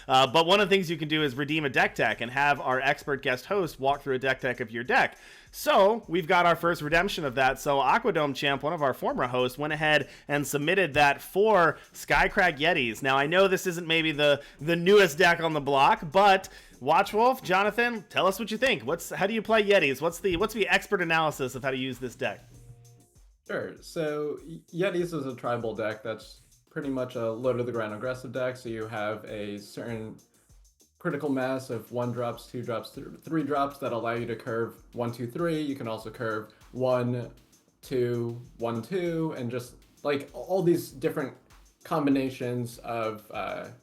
But one of the things you can do is redeem a deck tech and have our expert guest host walk through a deck tech of your deck. So we've got our first redemption of that. So Aquadome Champ, one of our former hosts, went ahead and submitted that for Skycrag Yetis. Now I know this isn't maybe the newest deck on the block, but Watchwolf, Jonathan, tell us what you think. How do you play Yetis? What's the expert analysis of how to use this deck? Sure. So Yetis is a tribal deck that's pretty much a low to the ground aggressive deck. So you have a certain critical mass of 1-drops, 2-drops, 3-drops that allow you to curve 1, 2, 3. You can also curve 1, 2, 1, 2, and just like all these different combinations of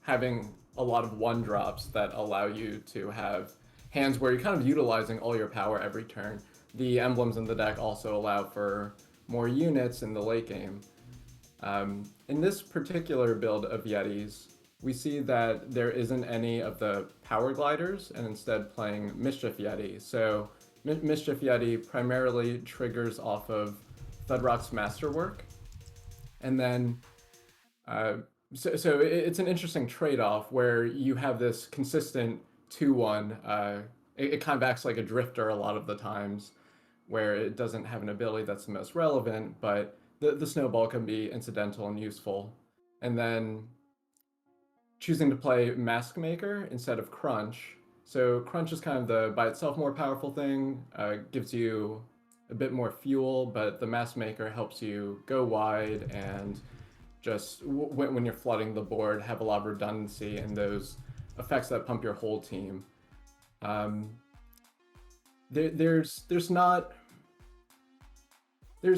having a lot of 1-drops that allow you to have hands where you're kind of utilizing all your power every turn. The emblems in the deck also allow for more units in the late game. In this particular build of Yetis, we see that there isn't any of the power gliders and instead playing Mischief Yeti. So Mischief Yeti primarily triggers off of Thudrock's Masterwork. And then, so it's an interesting trade-off where you have this consistent 2-1. It kind of acts like a drifter a lot of the times, where it doesn't have an ability that's the most relevant, but the snowball can be incidental and useful. And then choosing to play Mask Maker instead of Crunch. So Crunch is kind of the by itself more powerful thing, gives you a bit more fuel, but the Mask Maker helps you go wide and just when you're flooding the board, have a lot of redundancy and those effects that pump your whole team. There's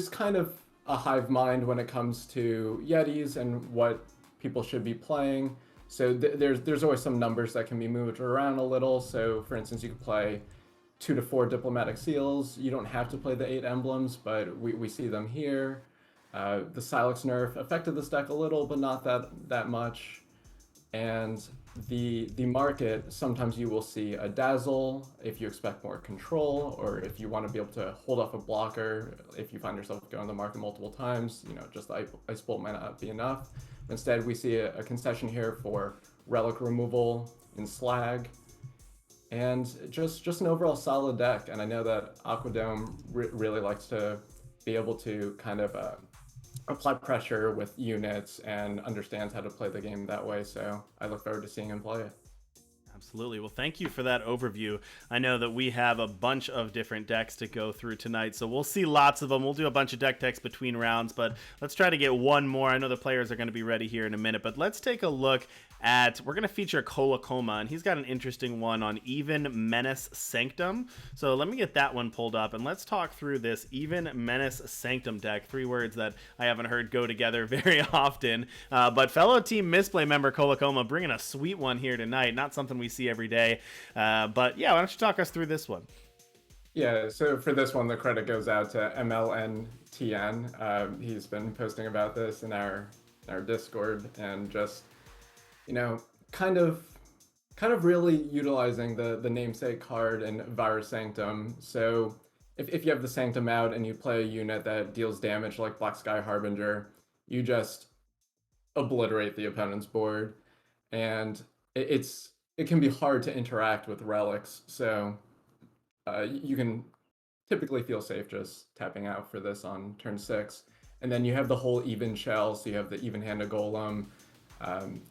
kind of a hive mind when it comes to Yetis and what people should be playing. So there's always some numbers that can be moved around a little. So for instance, you could play 2 to 4 diplomatic seals. You don't have to play the 8 emblems, but we see them here. The Silex nerf affected this deck a little, but not that much. And the market, sometimes you will see a Dazzle if you expect more control, or if you want to be able to hold off a blocker, if you find yourself going the market multiple times, just the Ice Bolt might not be enough. Instead, we see a concession here for relic removal in Slag, and just an overall solid deck. And I know that Aquadome really likes to be able to kind of apply pressure with units and understands how to play the game that way. So I look forward to seeing him play it. Absolutely. Well, thank you for that overview. I know that we have a bunch of different decks to go through tonight, so we'll see lots of them. We'll do a bunch of deck techs between rounds, but let's try to get one more. I know the players are going to be ready here in a minute, but let's take a look at, we're going to feature Kolakoma, and he's got an interesting one on Even Menace Sanctum. So let me get that one pulled up, and let's talk through this Even Menace Sanctum deck. 3 words that I haven't heard go together very often. But fellow Team Misplay member Kolakoma bringing a sweet one here tonight. Not something we see every day. But yeah, why don't you talk us through this one? Yeah, so for this one, the credit goes out to MLNTN. He's been posting about this in our Discord, and just kind of really utilizing the namesake card in Virus Sanctum. So if you have the Sanctum out and you play a unit that deals damage like Black Sky Harbinger, you just obliterate the opponent's board, and it can be hard to interact with relics. So you can typically feel safe just tapping out for this on turn 6. And then you have the whole Even Shell, so you have the Even-Handed Golem,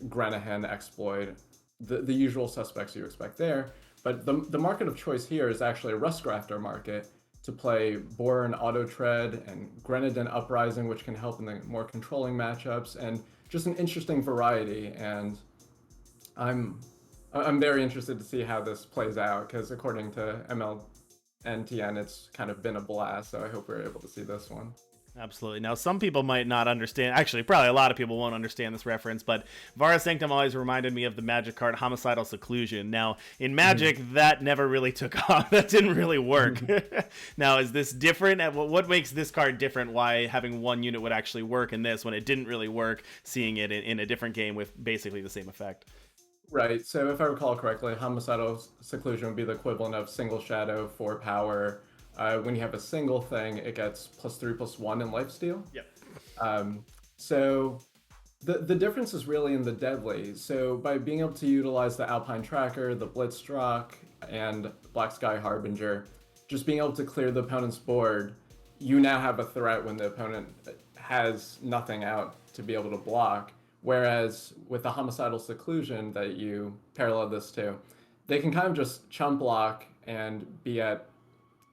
Grenahan exploit, the usual suspects you expect there. But the market of choice here is actually a Rustgrafter market to play Boron Auto Tread and Grenadin Uprising, which can help in the more controlling matchups, and just an interesting variety. And I'm very interested to see how this plays out, because according to MLNTN, it's kind of been a blast, so I hope we're able to see this one. Absolutely. Now, some people might not understand. Actually, probably a lot of people won't understand this reference, but Vara Sanctum always reminded me of the Magic card Homicidal Seclusion. Now, in Magic, that never really took off. That didn't really work. Now, is this different? What makes this card different? Why having one unit would actually work in this when it didn't really work, seeing it in a different game with basically the same effect? Right. So if I recall correctly, Homicidal Seclusion would be the equivalent of Single Shadow for power. When you have a single thing, it gets +3/+1 in lifesteal. Yep. So The difference is really in the deadly. So by being able to utilize the Alpine Tracker, the Blitzstroke, and Black Sky Harbinger, just being able to clear the opponent's board, you now have a threat when the opponent has nothing out to be able to block. Whereas with the Homicidal Seclusion that you parallel this to, they can kind of just chump block and be at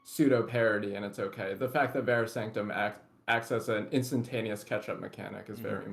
pseudo parity, and it's okay. The fact that Vera Sanctum acts as an instantaneous catch-up mechanic is very important.